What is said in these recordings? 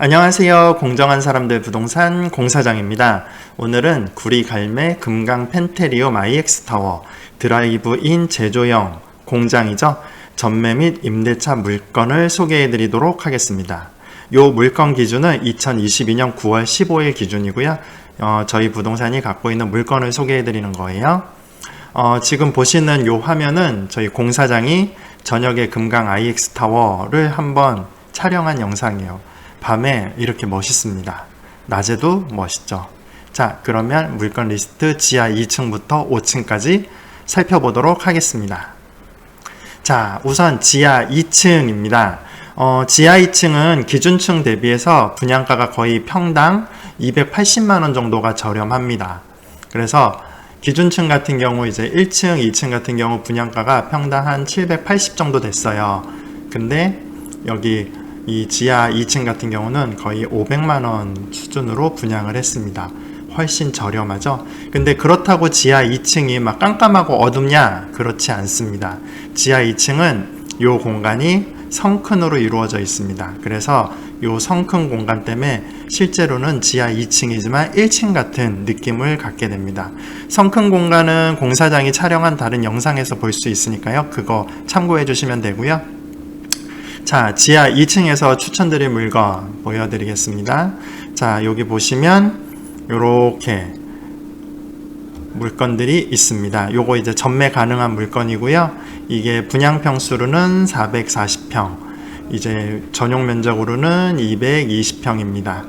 안녕하세요. 공정한 사람들 부동산 공사장입니다. 오늘은 구리 갈매 금강 펜테리움 IX타워 드라이브인 제조형 공장이죠. 전매 및 임대차 물건을 소개해 드리도록 하겠습니다. 요 물건 기준은 2022년 9월 15일 기준이고요. 저희 부동산이 갖고 있는 물건을 소개해 드리는 거예요. 지금 보시는 요 화면은 저희 공사장이 저녁에 금강 IX타워를 한번 촬영한 영상이에요. 밤에 이렇게 멋있습니다. 낮에도 멋있죠. 자, 그러면 물건 리스트 지하 2층부터 5층까지 살펴보도록 하겠습니다. 자, 우선 지하 2층입니다. 지하 2층은 기준층 대비해서 분양가가 거의 평당 280만원 정도가 저렴합니다. 그래서 기준층 같은 경우 이제 1층, 2층 같은 경우 분양가가 평당 한 780 정도 됐어요. 근데 여기 이 지하 2층 같은 경우는 거의 500만원 수준으로 분양을 했습니다. 훨씬 저렴하죠. 근데 그렇다고 지하 2층이 막 깜깜하고 어둡냐? 그렇지 않습니다. 지하 2층은 이 공간이 성큰으로 이루어져 있습니다. 그래서 이 성큰 공간 때문에 실제로는 지하 2층이지만 1층 같은 느낌을 갖게 됩니다. 성큰 공간은 공사장이 촬영한 다른 영상에서 볼 수 있으니까요. 그거 참고해 주시면 되고요. 자, 지하 2층에서 추천드릴 물건 보여드리겠습니다. 자, 여기 보시면 요렇게 물건들이 있습니다. 요거 이제 전매 가능한 물건이고요. 이게 분양 평수로는 440평, 이제 전용 면적으로는 220평입니다.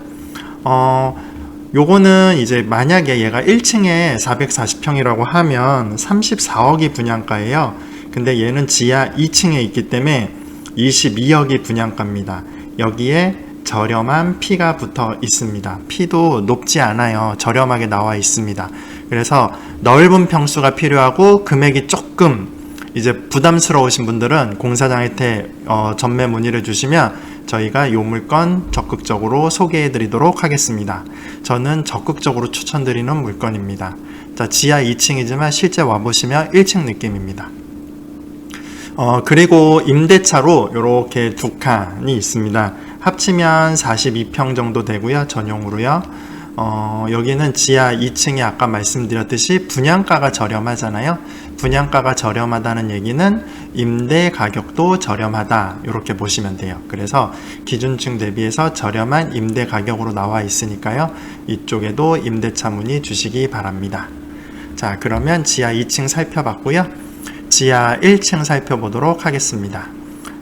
요거는 이제 만약에 얘가 1층에 440평이라고 하면 34억이 분양가예요. 근데 얘는 지하 2층에 있기 때문에 22억이 분양가입니다. 여기에 저렴한 P가 붙어 있습니다. P도 높지 않아요. 저렴하게 나와 있습니다. 그래서 넓은 평수가 필요하고 금액이 조금 이제 부담스러우신 분들은 공사장한테 전매 문의를 주시면 저희가 이 물건 적극적으로 소개해 드리도록 하겠습니다. 저는 적극적으로 추천드리는 물건입니다. 자, 지하 2층이지만 실제 와보시면 1층 느낌입니다. 그리고 임대차로 이렇게 두 칸이 있습니다. 합치면 42평 정도 되고요. 전용으로요. 여기는 지하 2층이 아까 말씀드렸듯이 분양가가 저렴하잖아요. 분양가가 저렴하다는 얘기는 임대 가격도 저렴하다. 이렇게 보시면 돼요. 그래서 기준층 대비해서 저렴한 임대 가격으로 나와 있으니까요. 이쪽에도 임대차 문의 주시기 바랍니다. 자, 그러면 지하 2층 살펴봤고요. 지하 1층 살펴보도록 하겠습니다.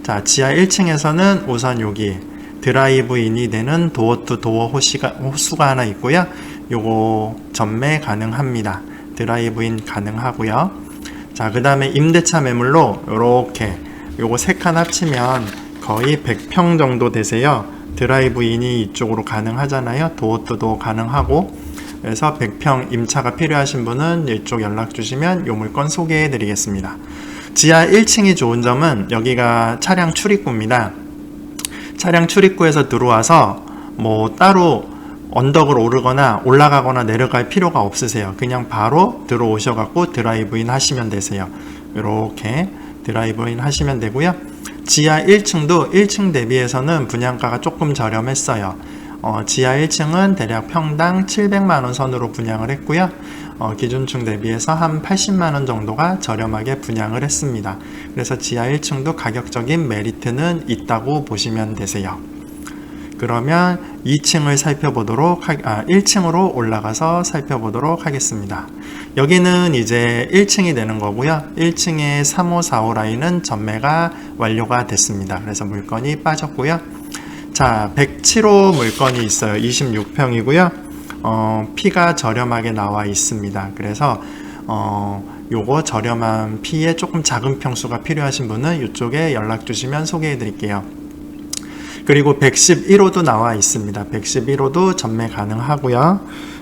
자, 지하 1층에서는 우선 여기 드라이브인이 되는 도어 투 도어 호수가 하나 있고요. 요거 전매 가능합니다. 드라이브인 가능하고요. 자, 그 다음에 임대차 매물로 요렇게 요거 3칸 합치면 거의 100평 정도 되세요. 드라이브인이 이쪽으로 가능하잖아요. 도어 투 도어 가능하고, 그래서 100평 임차가 필요하신 분은 이쪽 연락 주시면 요 물건 소개해 드리겠습니다. 지하 1층이 좋은 점은 여기가 차량 출입구입니다. 차량 출입구에서 들어와서 뭐 따로 언덕을 오르거나 올라가거나 내려갈 필요가 없으세요. 그냥 바로 들어오셔 갖고 드라이브인 하시면 되세요. 이렇게 드라이브인 하시면 되고요. 지하 1층도 1층 대비해서는 분양가가 조금 저렴했어요. 지하 1층은 대략 평당 700만원 선으로 분양을 했고요. 기준층 대비해서 한 80만원 정도가 저렴하게 분양을 했습니다. 그래서 지하 1층도 가격적인 메리트는 있다고 보시면 되세요. 그러면 2층을 살펴보도록 1층으로 올라가서 살펴보도록 하겠습니다. 여기는 이제 1층이 되는 거고요. 1층의 35, 45 라인은 전매가 완료가 됐습니다. 그래서 물건이 빠졌고요. 자, 107호 물건이 있어요. 26평이고요. P가 저렴하게 나와 있습니다. 그래서 요거 저렴한 P에 조금 작은 평수가 필요하신 분은 이쪽에 연락 주시면 소개해 드릴게요. 그리고 111호도 나와 있습니다. 111호도 전매 가능하고요.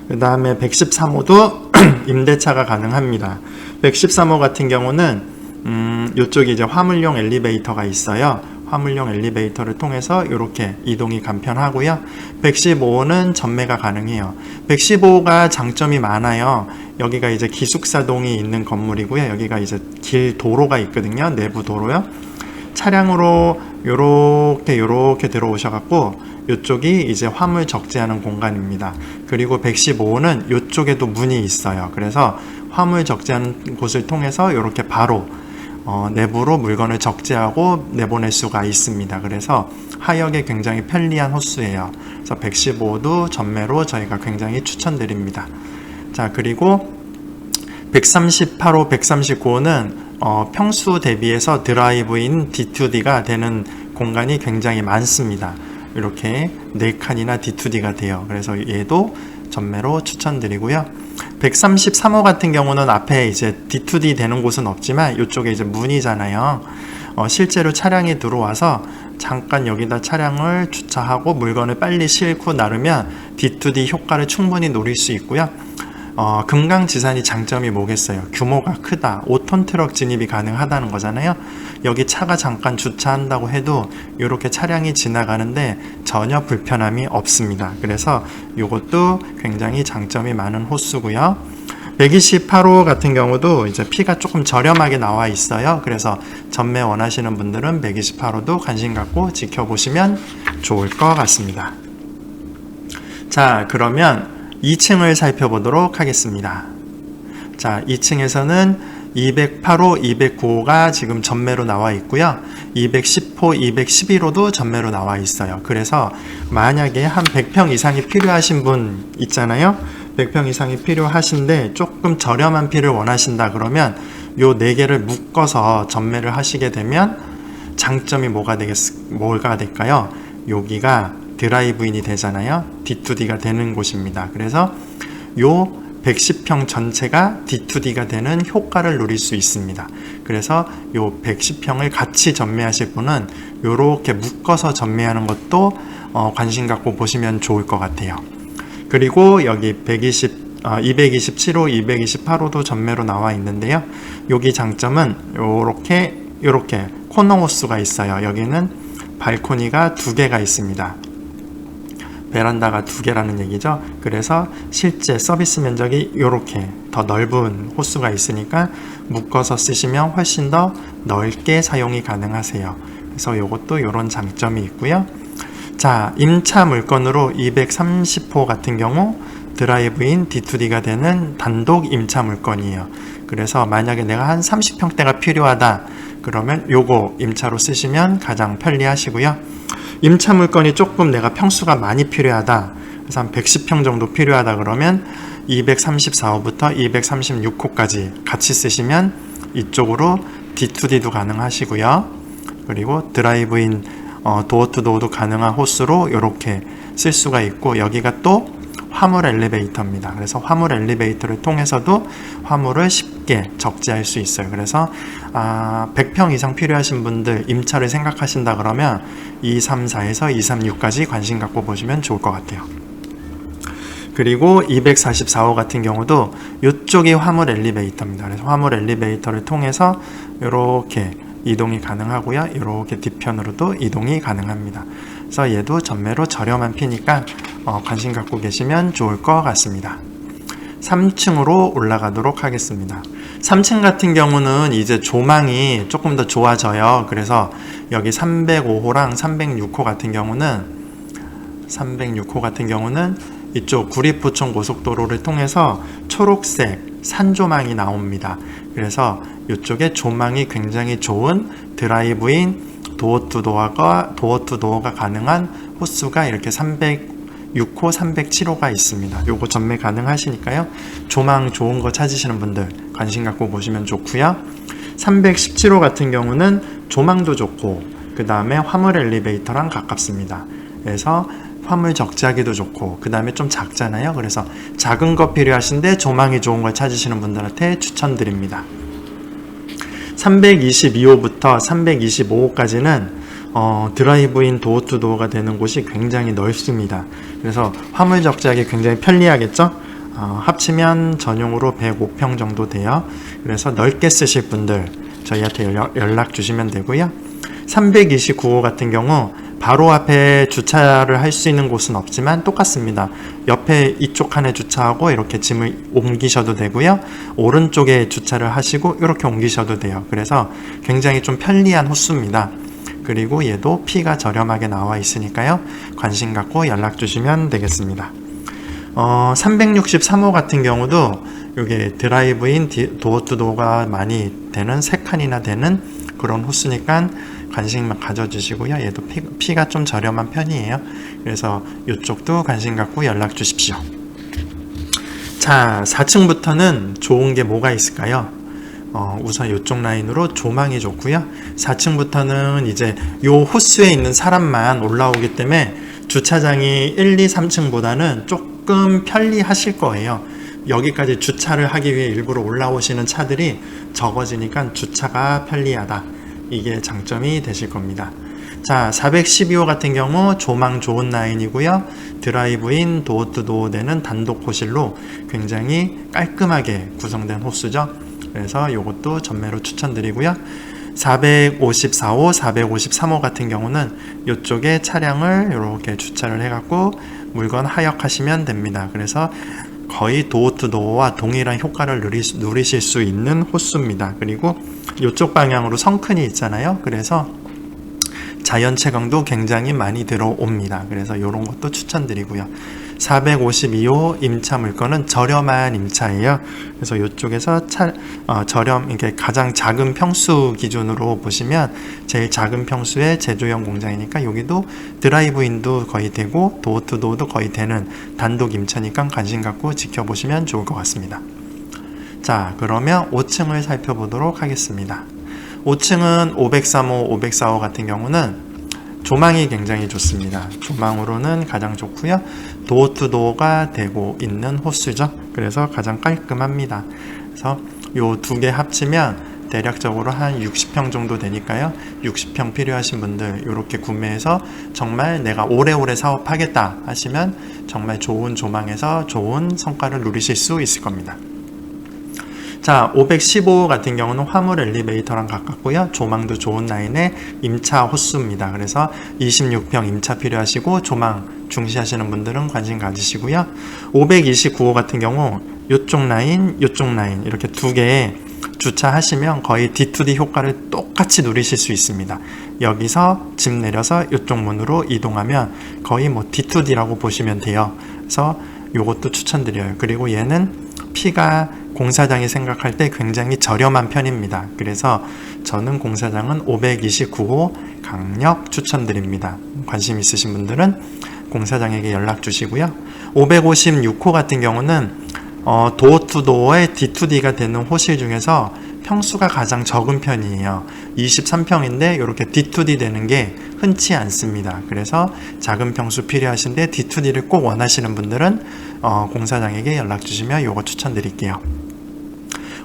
그 다음에 113호도 임대차가 가능합니다. 113호 같은 경우는 이쪽에 이제 화물용 엘리베이터가 있어요. 화물용 엘리베이터를 통해서 이렇게 이동이 간편하고요. 115호는 전매가 가능해요. 115호가 장점이 많아요. 여기가 이제 기숙사동이 있는 건물이고요. 여기가 이제 길 도로가 있거든요. 내부 도로요. 차량으로 요렇게 들어오셔갖고 이쪽이 이제 화물 적재하는 공간입니다. 그리고 115호는 이쪽에도 문이 있어요. 그래서 화물 적재하는 곳을 통해서 이렇게 바로 내부로 물건을 적재하고 내보낼 수가 있습니다. 그래서 하역에 굉장히 편리한 호수예요. 그래서 115호도 전매로 저희가 굉장히 추천드립니다. 자, 그리고 138호, 139호는 평수 대비해서 드라이브인 D2D가 되는 공간이 굉장히 많습니다. 이렇게 4칸이나 D2D가 돼요. 그래서 얘도 전매로 추천드리고요. 133호 같은 경우는 앞에 이제 D2D 되는 곳은 없지만 이쪽에 이제 문이잖아요. 실제로 차량이 들어와서 잠깐 여기다 차량을 주차하고 물건을 빨리 싣고 나르면 D2D 효과를 충분히 노릴 수 있고요. 금강지산이 장점이 뭐겠어요? 규모가 크다. 5톤 트럭 진입이 가능하다는 거잖아요. 여기 차가 잠깐 주차한다고 해도 이렇게 차량이 지나가는데 전혀 불편함이 없습니다. 그래서 이것도 굉장히 장점이 많은 호수고요. 128호 같은 경우도 이제 피가 조금 저렴하게 나와 있어요. 그래서 전매 원하시는 분들은 128호도 관심 갖고 지켜보시면 좋을 것 같습니다. 자, 그러면 2층을 살펴보도록 하겠습니다. 자, 2층에서는 208호, 209호가 지금 전매로 나와 있고요. 210호, 211호도 전매로 나와 있어요. 그래서 만약에 한 100평 이상이 필요하신 분 있잖아요. 100평 이상이 필요하신데 조금 저렴한 피를 원하신다 그러면 요 4개를 묶어서 전매를 하시게 되면 장점이 뭐가 될까요? 여기가 드라이브인이 되잖아요. D2D가 되는 곳입니다. 그래서 요 110평 전체가 D2D가 되는 효과를 누릴 수 있습니다. 그래서 요 110평을 같이 전매하실 분은 요렇게 묶어서 전매하는 것도 관심 갖고 보시면 좋을 것 같아요. 그리고 여기 227호, 228호도 전매로 나와 있는데요. 여기 장점은 요렇게 코너 호수가 있어요. 여기는 발코니가 2개가 있습니다. 베란다가 2개라는 얘기죠. 그래서 실제 서비스 면적이 이렇게 더 넓은 호수가 있으니까 묶어서 쓰시면 훨씬 더 넓게 사용이 가능하세요. 그래서 이것도 이런 장점이 있고요. 자, 임차 물건으로 230호 같은 경우 드라이브인 D2D가 되는 단독 임차 물건이에요. 그래서 만약에 내가 한 30평대가 필요하다 그러면 요거 임차로 쓰시면 가장 편리하시고요. 임차 물건이 조금 내가 평수가 많이 필요하다. 그래서 한 110평 정도 필요하다 그러면 234호부터 236호까지 같이 쓰시면 이쪽으로 D2D도 가능하시고요. 그리고 드라이브인 도어투도어도 가능한 호수로 이렇게 쓸 수가 있고 여기가 또 화물 엘리베이터입니다. 그래서 화물 엘리베이터를 통해서도 화물을 쉽게 적재할 수 있어요. 그래서 100평 이상 필요하신 분들 임차를 생각하신다 그러면 234에서 236까지 관심 갖고 보시면 좋을 것 같아요. 그리고 244호 같은 경우도 이쪽이 화물 엘리베이터입니다. 그래서 화물 엘리베이터를 통해서 이렇게 이동이 가능하고요. 이렇게 뒤편으로도 이동이 가능합니다. 그래서 얘도 전매로 저렴한 피니까 관심 갖고 계시면 좋을 것 같습니다. 3층으로 올라가도록 하겠습니다. 3층 같은 경우는 이제 조망이 조금 더 좋아져요. 그래서 여기 305호랑 306호 같은 경우는 이쪽 구리포천 고속도로를 통해서 초록색 산조망이 나옵니다. 그래서 이쪽에 조망이 굉장히 좋은 드라이브인 도어투도어가 가능한 호수가 이렇게 306호, 307호가 있습니다. 요거 전매 가능하시니까요. 조망 좋은 거 찾으시는 분들 관심 갖고 보시면 좋고요. 317호 같은 경우는 조망도 좋고 그 다음에 화물 엘리베이터랑 가깝습니다. 그래서 화물 적재하기도 좋고 그 다음에 좀 작잖아요. 그래서 작은 거 필요하신데 조망이 좋은 걸 찾으시는 분들한테 추천드립니다. 322호부터 325호까지는 드라이브인 도어투도어가 되는 곳이 굉장히 넓습니다. 그래서 화물 적재하기 굉장히 편리하겠죠? 합치면 전용으로 105평 정도 돼요. 그래서 넓게 쓰실 분들 저희한테 연락 주시면 되고요. 329호 같은 경우 바로 앞에 주차를 할 수 있는 곳은 없지만 똑같습니다. 옆에 이쪽 칸에 주차하고 이렇게 짐을 옮기셔도 되고요. 오른쪽에 주차를 하시고 이렇게 옮기셔도 돼요. 그래서 굉장히 좀 편리한 호수입니다. 그리고 얘도 P가 저렴하게 나와 있으니까요. 관심 갖고 연락 주시면 되겠습니다. 363호 같은 경우도 이게 드라이브인 도어투도어가 많이 되는 3칸이나 되는 그런 호수니까 관심 가져주시고요. 얘도 P가 좀 저렴한 편이에요. 그래서 이쪽도 관심 갖고 연락 주십시오. 자, 4층부터는 좋은 게 뭐가 있을까요? 우선 이쪽 라인으로 조망이 좋고요. 4층부터는 이제 요 호수에 있는 사람만 올라오기 때문에 주차장이 1, 2, 3층보다는 조금 편리하실 거예요. 여기까지 주차를 하기 위해 일부러 올라오시는 차들이 적어지니까 주차가 편리하다. 이게 장점이 되실 겁니다. 자, 412호 같은 경우 조망 좋은 라인이고요. 드라이브인 도어투도어 되는 단독 호실로 굉장히 깔끔하게 구성된 호수죠. 그래서 이것도 전매로 추천드리고요. 454호, 453호 같은 경우는 이쪽에 차량을 이렇게 주차를 해갖고 물건 하역하시면 됩니다. 그래서 거의 도어투도어와 동일한 효과를 누리실 수 있는 호수입니다. 그리고 이쪽 방향으로 성큰이 있잖아요. 그래서 자연 채광도 굉장히 많이 들어옵니다. 그래서 이런 것도 추천드리고요. 452호 임차 물건은 저렴한 임차예요. 그래서 이쪽에서 이게 가장 작은 평수 기준으로 보시면 제일 작은 평수의 제조형 공장이니까 여기도 드라이브인도 거의 되고 도어투도어도 거의 되는 단독 임차니까 관심 갖고 지켜보시면 좋을 것 같습니다. 자, 그러면 5층을 살펴보도록 하겠습니다. 5층은 503호, 504호 같은 경우는 조망이 굉장히 좋습니다. 조망으로는 가장 좋고요. 도어투도어가 되고 있는 호수죠. 그래서 가장 깔끔합니다. 그래서 요 두 개 합치면 대략적으로 한 60평 정도 되니까요. 60평 필요하신 분들 이렇게 구매해서 정말 내가 오래오래 사업하겠다 하시면 정말 좋은 조망에서 좋은 성과를 누리실 수 있을 겁니다. 자, 515 같은 경우는 화물 엘리베이터랑 가깝고요. 조망도 좋은 라인의 임차 호수입니다. 그래서 26평 임차 필요하시고 조망 중시하시는 분들은 관심 가지시고요. 529호 같은 경우 이쪽 라인 이렇게 두 개에 주차하시면 거의 D2D 효과를 똑같이 누리실 수 있습니다. 여기서 집 내려서 이쪽 문으로 이동하면 거의 뭐 D2D라고 보시면 돼요. 그래서 이것도 추천드려요. 그리고 얘는 P가 공사장이 생각할 때 굉장히 저렴한 편입니다. 그래서 저는 공사장은 529호 강력 추천드립니다. 관심 있으신 분들은 공사장에게 연락 주시고요. 556호 같은 경우는 도어투도어의 D2D가 되는 호실 중에서 평수가 가장 적은 편이에요. 23평인데 이렇게 D2D 되는 게 흔치 않습니다. 그래서 작은 평수 필요하신데 D2D를 꼭 원하시는 분들은 공사장에게 연락 주시면 이거 추천드릴게요.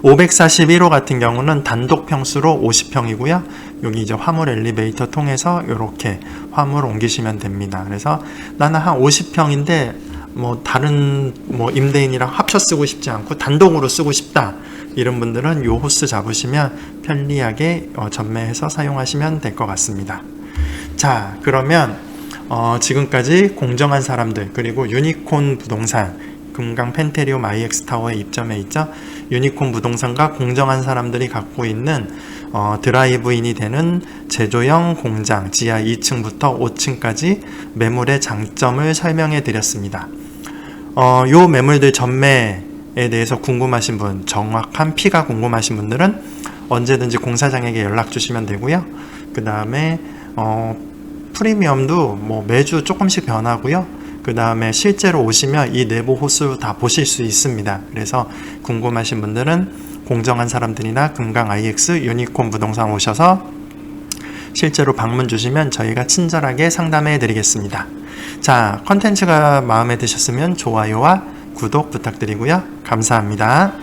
541호 같은 경우는 단독 평수로 50평이고요. 여기 이제 화물 엘리베이터 통해서 이렇게 화물 옮기시면 됩니다. 그래서 나는 한 50평인데 뭐 다른 임대인이랑 합쳐 쓰고 싶지 않고 단독으로 쓰고 싶다. 이런 분들은 요 호스 잡으시면 편리하게 전매해서 사용하시면 될 것 같습니다. 자, 그러면 지금까지 공정한 사람들 그리고 유니콘 부동산 금강 펜테리움 IX타워에 입점해 있죠. 유니콘 부동산과 공정한 사람들이 갖고 있는 드라이브인이 되는 제조형 공장 지하 2층부터 5층까지 매물의 장점을 설명해 드렸습니다. 요 매물들 전매에 대해서 궁금하신 분, 정확한 P가 궁금하신 분들은 언제든지 공사장에게 연락 주시면 되고요. 그 다음에 프리미엄도 뭐 매주 조금씩 변하고요. 그 다음에 실제로 오시면 이 내부 호수 다 보실 수 있습니다. 그래서 궁금하신 분들은 공정한 사람들이나 금강 IX 유니콘 부동산 오셔서 실제로 방문 주시면 저희가 친절하게 상담해 드리겠습니다. 자, 컨텐츠가 마음에 드셨으면 좋아요와 구독 부탁드리고요. 감사합니다.